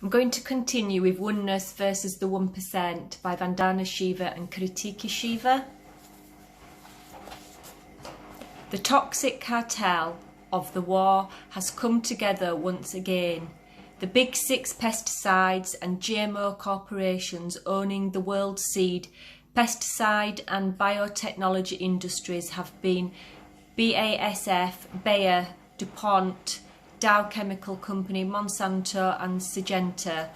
I'm going to continue with Oneness versus the 1% by Vandana Shiva and Kartikey Shiva. The toxic cartel of the war has come together once again. The big six pesticides and GMO corporations owning the world's seed, pesticide and biotechnology industries have been BASF, Bayer, DuPont, Dow Chemical Company, Monsanto and Syngenta.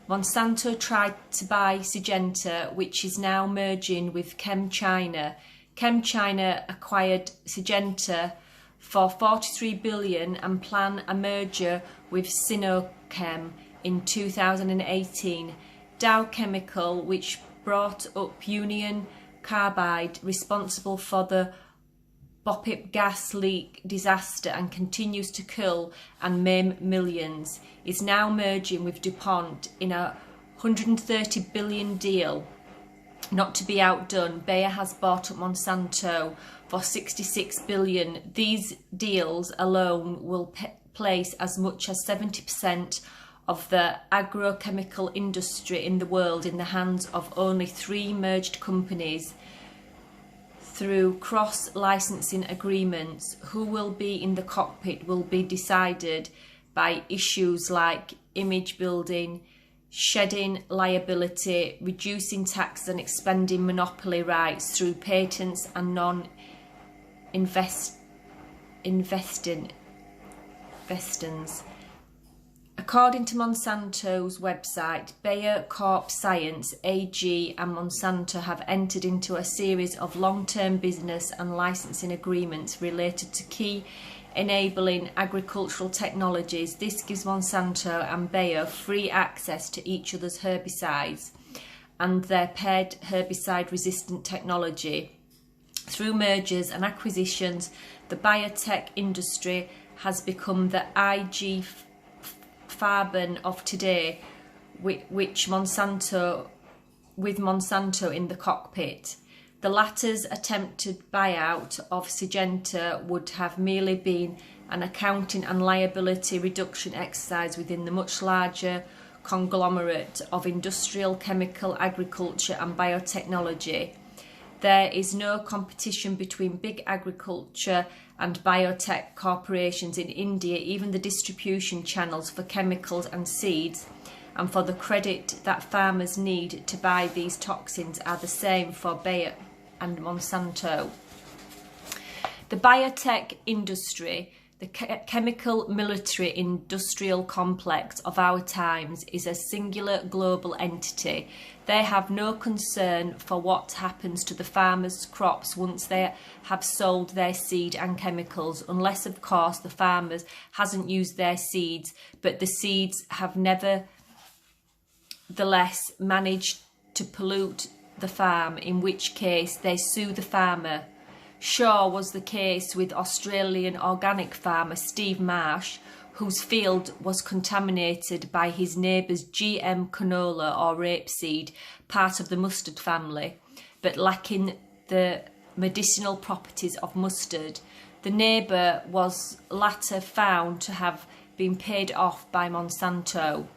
Monsanto tried to buy Syngenta, which is now merging with ChemChina. ChemChina acquired Syngenta for $43 billion and plan a merger with Sinochem in 2018. Dow Chemical, which brought up Union Carbide, responsible for the Bhopal gas leak disaster and continues to kill and maim millions, is now merging with DuPont in a $130 billion deal. Not to be outdone, Bayer has bought up Monsanto for $66 billion. These deals alone will place as much as 70% of the agrochemical industry in the world in the hands of only 3 merged companies. Through cross-licensing agreements, who will be in the cockpit will be decided by issues like image building, shedding liability, reducing taxes and expanding monopoly rights through patents and non-investings. According to Monsanto's website, Bayer Corp Science AG and Monsanto have entered into a series of long-term business and licensing agreements related to key enabling agricultural technologies. This gives Monsanto and Bayer free access to each other's herbicides and their paired herbicide-resistant technology. Through mergers and acquisitions, the biotech industry has become the IG Farben of today, with Monsanto in the cockpit. The latter's attempted buyout of Syngenta would have merely been an accounting and liability reduction exercise within the much larger conglomerate of industrial, chemical, agriculture and biotechnology. There is no competition between big agriculture and biotech corporations in India. Even the distribution channels for chemicals and seeds and for the credit that farmers need to buy these toxins are the same for Bayer and Monsanto. The biotech industry, the chemical military industrial complex of our times, is a singular global entity. They have no concern for what happens to the farmers' crops once they have sold their seed and chemicals, unless of course the farmers hasn't used their seeds, but the seeds have nevertheless managed to pollute the farm, in which case they sue the farmer. Sure was the case with Australian organic farmer Steve Marsh, whose field was contaminated by his neighbour's GM canola or rapeseed, part of the mustard family, but lacking the medicinal properties of mustard. The neighbour was later found to have been paid off by Monsanto.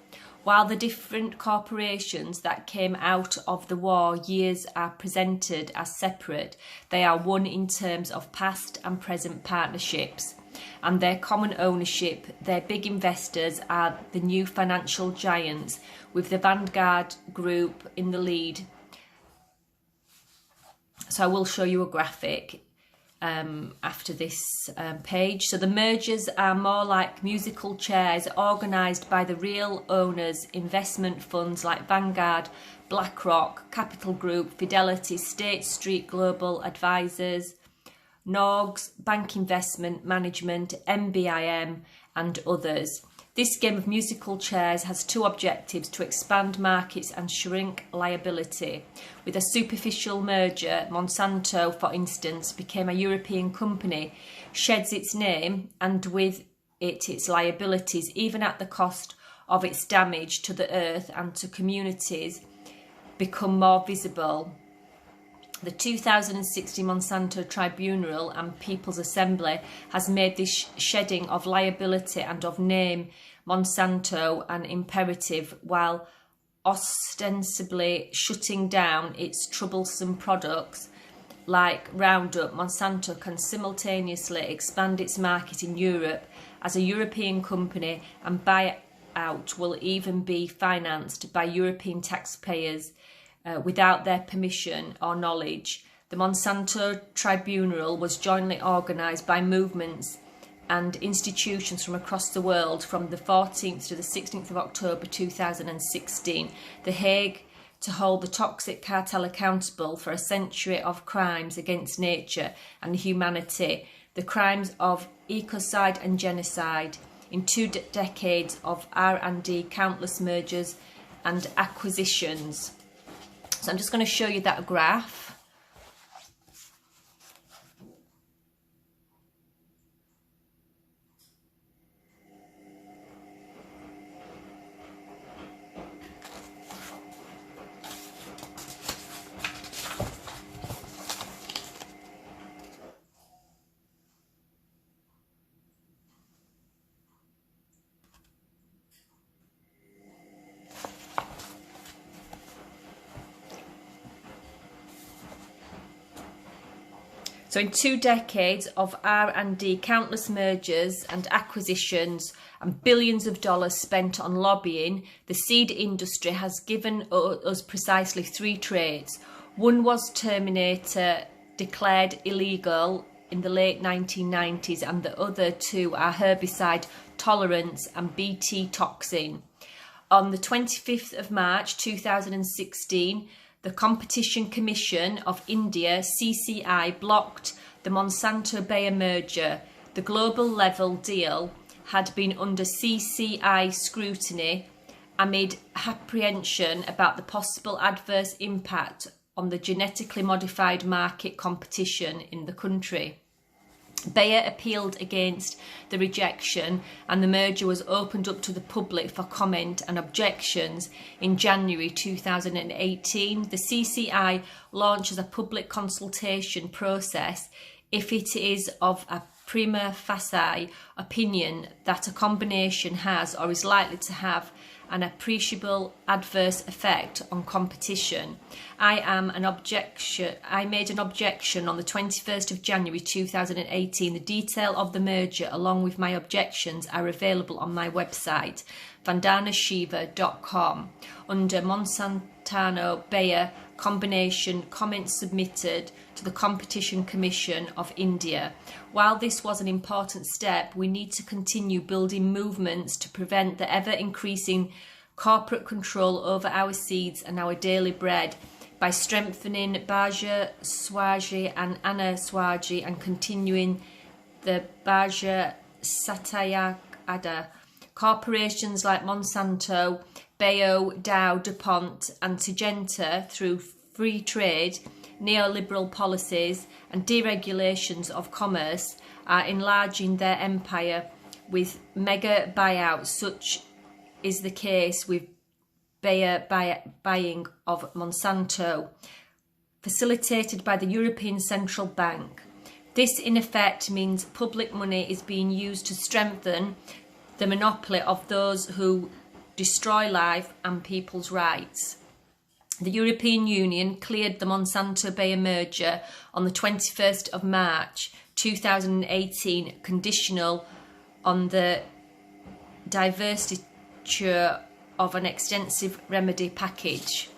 While the different corporations that came out of the war years are presented as separate, they are one in terms of past and present partnerships and their common ownership. Their big investors are the new financial giants, with the Vanguard Group in the lead. So I will show you a graphic after this page. So the mergers are more like musical chairs organised by the real owners, investment funds like Vanguard, BlackRock, Capital Group, Fidelity, State Street Global Advisors, Norgs, Bank Investment Management, MBIM and others. This game of musical chairs has 2 objectives: to expand markets and shrink liability. With a superficial merger, Monsanto, for instance, became a European company, sheds its name and with it its liabilities, even at the cost of its damage to the earth and to communities, become more visible. The 2016 Monsanto Tribunal and People's Assembly has made this shedding of liability and of name Monsanto an imperative while ostensibly shutting down its troublesome products like Roundup. Monsanto can simultaneously expand its market in Europe as a European company, and buyout will even be financed by European taxpayers without their permission or knowledge. The Monsanto Tribunal was jointly organised by movements and institutions from across the world from the 14th to the 16th of October 2016. The Hague, to hold the toxic cartel accountable for a century of crimes against nature and humanity, the crimes of ecocide and genocide, in 2 decades of R&D, countless mergers and acquisitions. So I'm just going to show you that graph. So in 2 decades of R&D, countless mergers and acquisitions and billions of dollars spent on lobbying, the seed industry has given us precisely 3 traits. One was Terminator, declared illegal in the late 1990s, and the other 2 are herbicide tolerance and Bt toxin. On the 25th of March 2016, the Competition Commission of India, CCI, blocked the Monsanto-Bayer merger. The global level deal had been under CCI scrutiny amid apprehension about the possible adverse impact on the genetically modified market competition in the country. Bayer appealed against the rejection, and the merger was opened up to the public for comment and objections in January 2018. The CCI launches a public consultation process if it is of a prima facie opinion that a combination has or is likely to have an appreciable adverse effect on competition. I made an objection on the 21st of January 2018. The detail of the merger along with my objections are available on my website, vandanashiva.com, under Monsanto-Bayer combination comments submitted to the Competition Commission of India. While this was an important step, we need to continue building movements to prevent the ever-increasing corporate control over our seeds and our daily bread by strengthening Bhaja Swaji and Anna Swaji and continuing the Bhaja Satyagada. Corporations like Monsanto, Bayer, Dow, DuPont and Syngenta, through free trade, neoliberal policies and deregulations of commerce, are enlarging their empire with mega buyouts. Such is the case with Bayer buying of Monsanto, facilitated by the European Central Bank. This in effect means public money is being used to strengthen the monopoly of those who destroy life and people's rights. The European Union cleared the Monsanto-Bayer merger on the 21st of March 2018, conditional on the divestiture of an extensive remedy package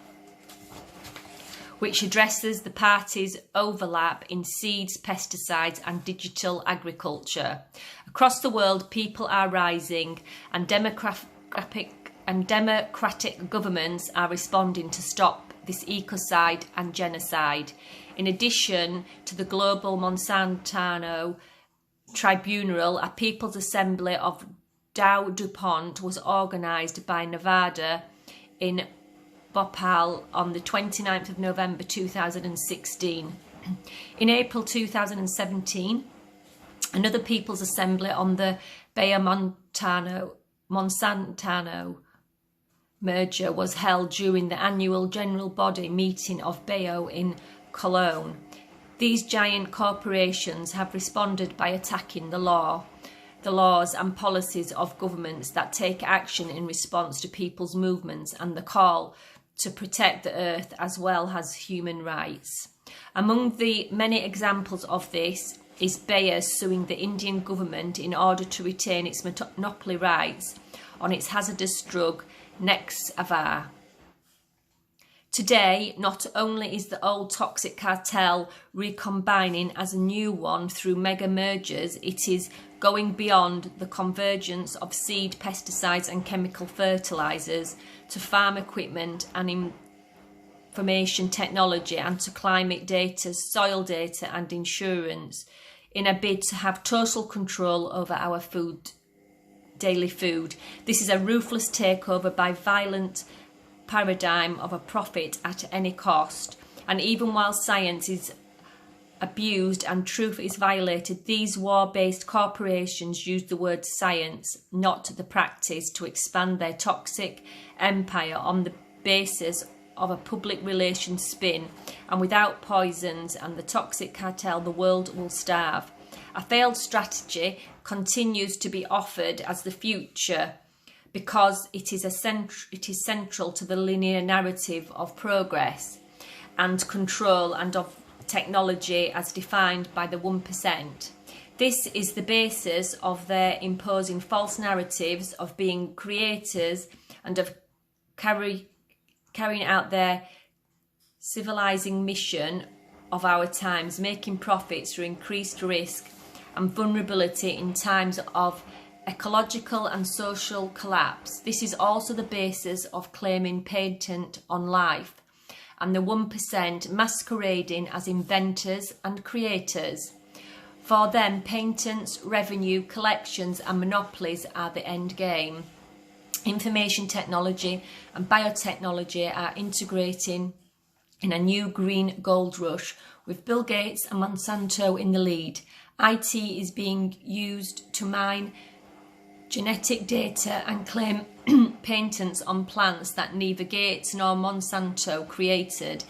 which addresses the parties' overlap in seeds, pesticides and digital agriculture. Across the world, people are rising and democratic governments are responding to stop this ecocide and genocide. In addition to the global Monsanto Tribunal, a People's Assembly of Dow DuPont was organised by Nevada in Bhopal on the 29th of November 2016. In April 2017, another People's Assembly on the Bayer Monsanto merger was held during the annual general body meeting of Bayer in Cologne. These giant corporations have responded by attacking the law. the laws and policies of governments that take action in response to people's movements and the call to protect the earth as well as human rights. Among the many examples of this is Bayer suing the Indian government in order to retain its monopoly rights on its hazardous drug Nexavar. Today, not only is the old toxic cartel recombining as a new one through mega mergers, it is going beyond the convergence of seed, pesticides and chemical fertilizers to farm equipment and information technology and to climate data, soil data and insurance in a bid to have total control over our daily food. This is a ruthless takeover by violent paradigm of a profit at any cost, and even while science is abused and truth is violated, these war-based corporations use the word science, not the practice, to expand their toxic empire on the basis of a public relations spin, and without poisons and the toxic cartel the world will starve. A failed strategy continues to be offered as the future because it is central to the linear narrative of progress and control and of technology as defined by the 1%. This is the basis of their imposing false narratives of being creators and of carrying out their civilizing mission of our times, making profits through increased risk and vulnerability in times of ecological and social collapse. This is also the basis of claiming patent on life and the 1% masquerading as inventors and creators. For them, patents, revenue, collections and monopolies are the end game. Information technology and biotechnology are integrating in a new green gold rush with Bill Gates and Monsanto in the lead. IT is being used to mine genetic data and claim patents on plants that neither Gates nor Monsanto created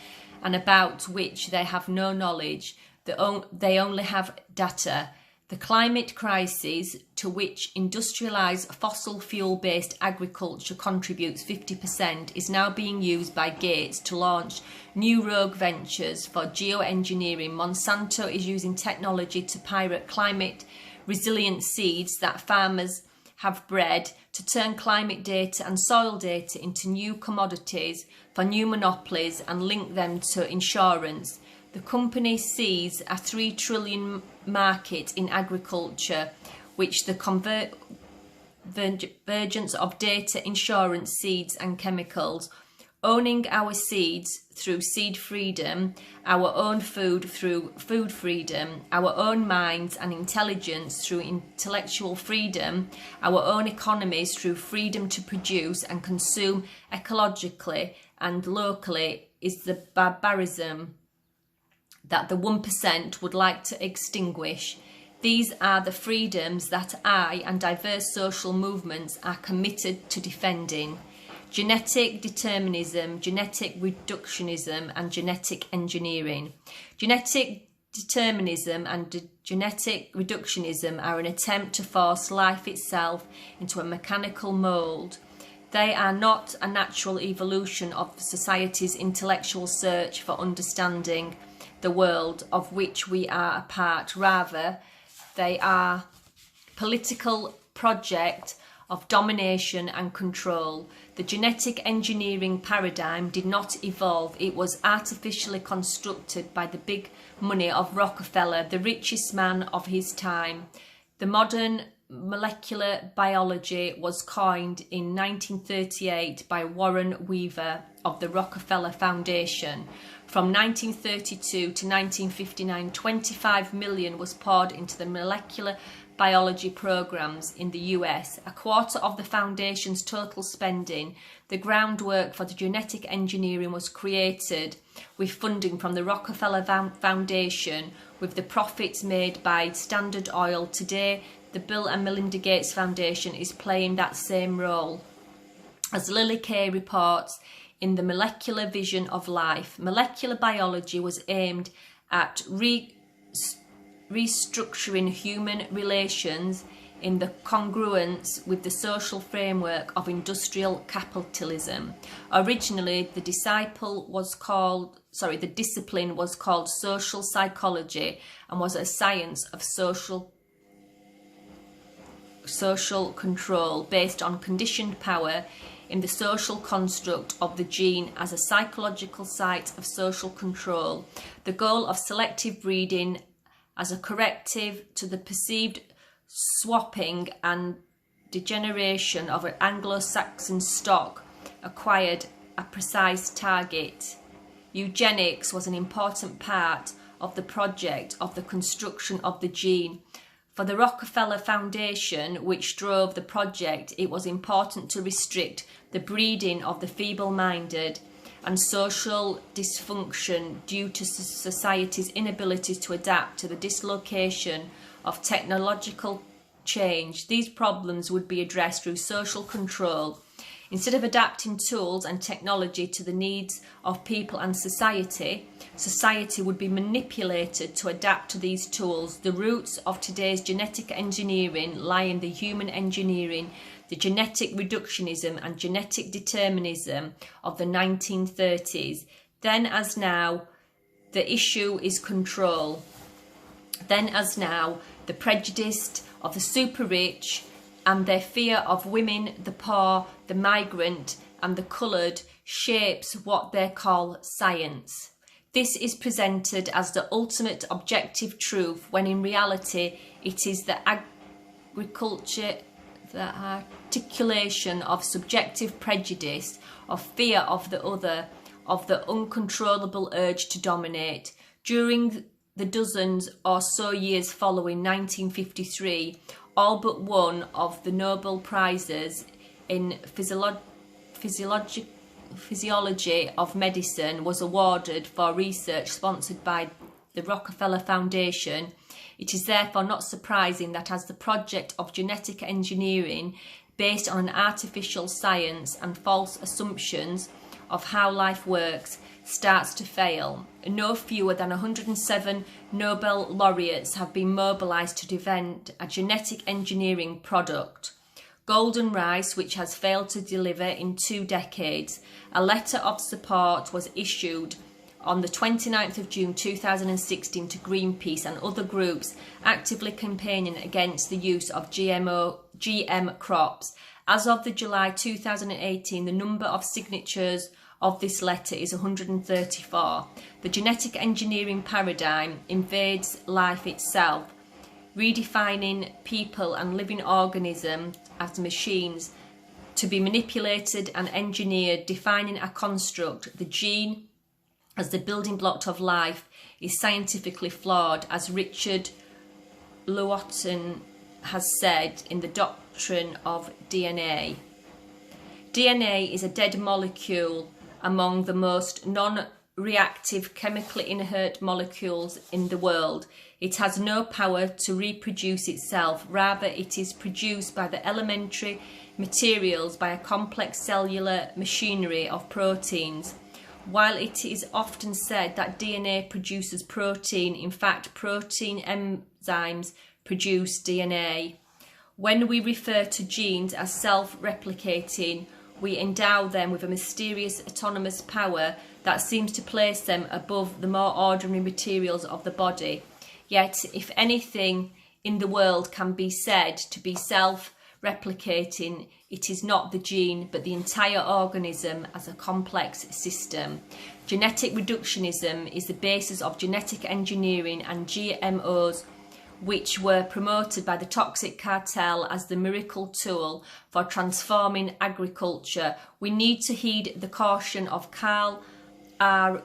and about which they have no knowledge. They only have data. The climate crisis, to which industrialised fossil fuel-based agriculture contributes 50%, is now being used by Gates to launch new rogue ventures for geoengineering. Monsanto is using technology to pirate climate-resilient seeds that farmers have bred to turn climate data and soil data into new commodities for new monopolies and link them to insurance. The company sees a $3 trillion market in agriculture, which the convergence of data, insurance, seeds and chemicals, owning our seeds through seed freedom, our own food through food freedom, our own minds and intelligence through intellectual freedom, our own economies through freedom to produce and consume ecologically and locally, is the barbarism that the 1% would like to extinguish. These are the freedoms that I and diverse social movements are committed to defending. Genetic determinism, genetic reductionism and genetic engineering. Genetic determinism and genetic reductionism are an attempt to force life itself into a mechanical mould. They are not a natural evolution of society's intellectual search for understanding the world of which we are a part. Rather, they are political project of domination and control. The genetic engineering paradigm did not evolve. It was artificially constructed by the big money of Rockefeller, the richest man of his time. The modern molecular biology was coined in 1938 by Warren Weaver of the Rockefeller Foundation. From 1932 to 1959, 25 million was poured into the molecular biology programs in the US, a quarter of the foundation's total spending. The groundwork for the genetic engineering was created with funding from the Rockefeller Foundation, with the profits made by Standard Oil. Today, the Bill and Melinda Gates Foundation is playing that same role. As Lily Kay reports in The Molecular Vision of Life, molecular biology was aimed at restructuring human relations in the congruence with the social framework of industrial capitalism. Originally, the discipline was called social psychology and was a science of social control based on conditioned power in the social construct of the gene as a psychological site of social control. The goal of selective breeding as a corrective to the perceived swapping and degeneration of an Anglo-Saxon stock acquired a precise target. Eugenics was an important part of the project of the construction of the gene. For the Rockefeller Foundation, which drove the project, it was important to restrict the breeding of the feeble-minded and social dysfunction due to society's inability to adapt to the dislocation of technological change. These problems would be addressed through social control. Instead of adapting tools and technology to the needs of people and society, society would be manipulated to adapt to these tools. The roots of today's genetic engineering lie in the human engineering, the genetic reductionism and genetic determinism of the 1930s. Then as now, the issue is control. Then as now, the prejudice of the super rich and their fear of women, the poor, the migrant and the coloured shapes what they call science. This is presented as the ultimate objective truth when in reality it is the articulation of subjective prejudice, of fear of the other, of the uncontrollable urge to dominate. During the dozens or so years following 1953, all but one of the Nobel Prizes in physiology of medicine was awarded for research sponsored by the Rockefeller Foundation. It is therefore not surprising that as the project of genetic engineering, based on an artificial science and false assumptions of how life works, starts to fail, no fewer than 107 Nobel laureates have been mobilised to defend a genetic engineering product. Golden rice, which has failed to deliver in 2 decades. A letter of support was issued on the 29th of June 2016 to Greenpeace and other groups actively campaigning against the use of GM crops. As of the July 2018, the number of signatures of this letter is 134. The genetic engineering paradigm invades life itself, redefining people and living organisms as machines to be manipulated and engineered, defining a construct. The gene as the building block of life is scientifically flawed, as Richard Lewontin has said in The Doctrine of DNA. DNA is a dead molecule among the most non-reactive chemically inert molecules in the world. It has no power to reproduce itself. Rather, it is produced by the elementary materials by a complex cellular machinery of proteins. While it is often said that DNA produces protein, in fact, protein enzymes produce DNA. When we refer to genes as self-replicating, we endow them with a mysterious autonomous power that seems to place them above the more ordinary materials of the body. Yet, if anything in the world can be said to be self-replicating, it is not the gene, but the entire organism as a complex system. Genetic reductionism is the basis of genetic engineering and GMOs, which were promoted by the toxic cartel as the miracle tool for transforming agriculture. We need to heed the caution of Karl R.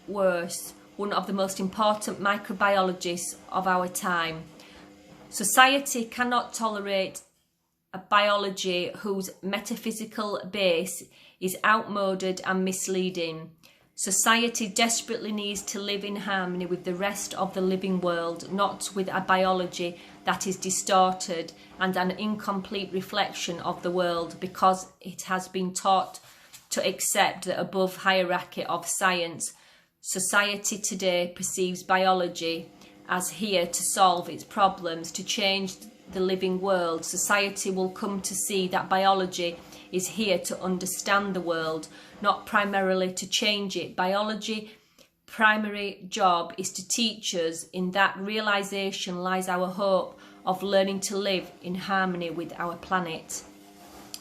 Weiss, one of the most important microbiologists of our time. Society cannot tolerate a biology whose metaphysical base is outmoded and misleading. Society desperately needs to live in harmony with the rest of the living world, not with a biology that is distorted and an incomplete reflection of the world, because it has been taught to accept the above hierarchy of science. Society today perceives biology as here to solve its problems, to change the living world. Society will come to see that biology is here to understand the world, not primarily to change it. Biology primary job is to teach us. In that realization lies our hope of learning to live in harmony with our planet.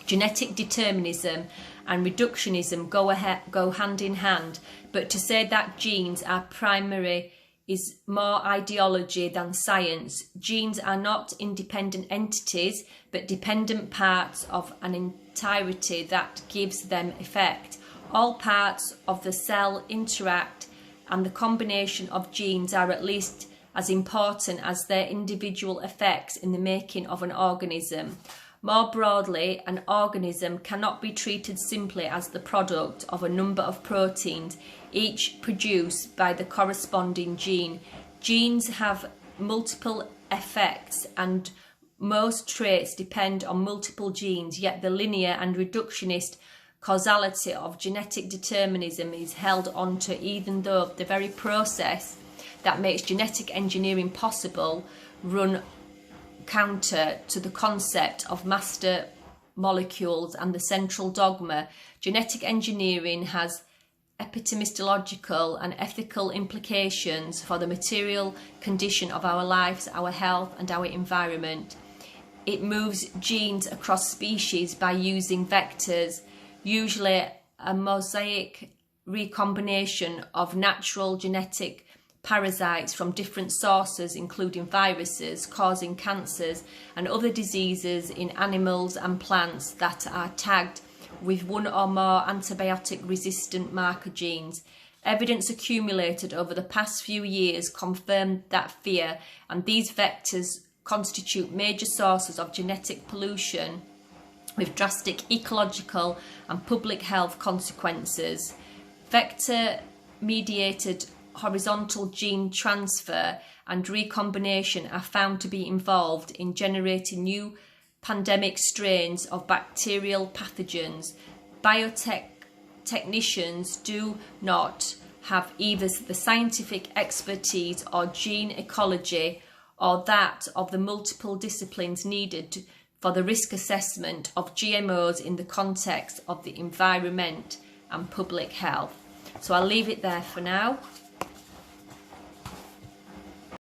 Genetic determinism and reductionism go hand in hand, but to say that genes are primary is more ideology than science. Genes are not independent entities, but dependent parts of an entirety that gives them effect. All parts of the cell interact, and the combination of genes are at least as important as their individual effects in the making of an organism. More broadly, an organism cannot be treated simply as the product of a number of proteins, each produced by the corresponding gene. Genes have multiple effects, and most traits depend on multiple genes, yet the linear and reductionist causality of genetic determinism is held onto, even though the very process that makes genetic engineering possible run counter to the concept of master molecules and the central dogma. Genetic engineering has epistemological and ethical implications for the material condition of our lives, our health and our environment. It moves genes across species by using vectors, usually a mosaic recombination of natural genetic parasites from different sources, including viruses causing cancers and other diseases in animals and plants that are tagged with one or more antibiotic resistant marker genes. Evidence accumulated over the past few years confirmed that fear, and these vectors constitute major sources of genetic pollution with drastic ecological and public health consequences. Vector-mediated horizontal gene transfer and recombination are found to be involved in generating new pandemic strains of bacterial pathogens. Biotechnicians do not have either the scientific expertise or gene ecology or that of the multiple disciplines needed for the risk assessment of GMOs in the context of the environment and public health. So I'll leave it there for now.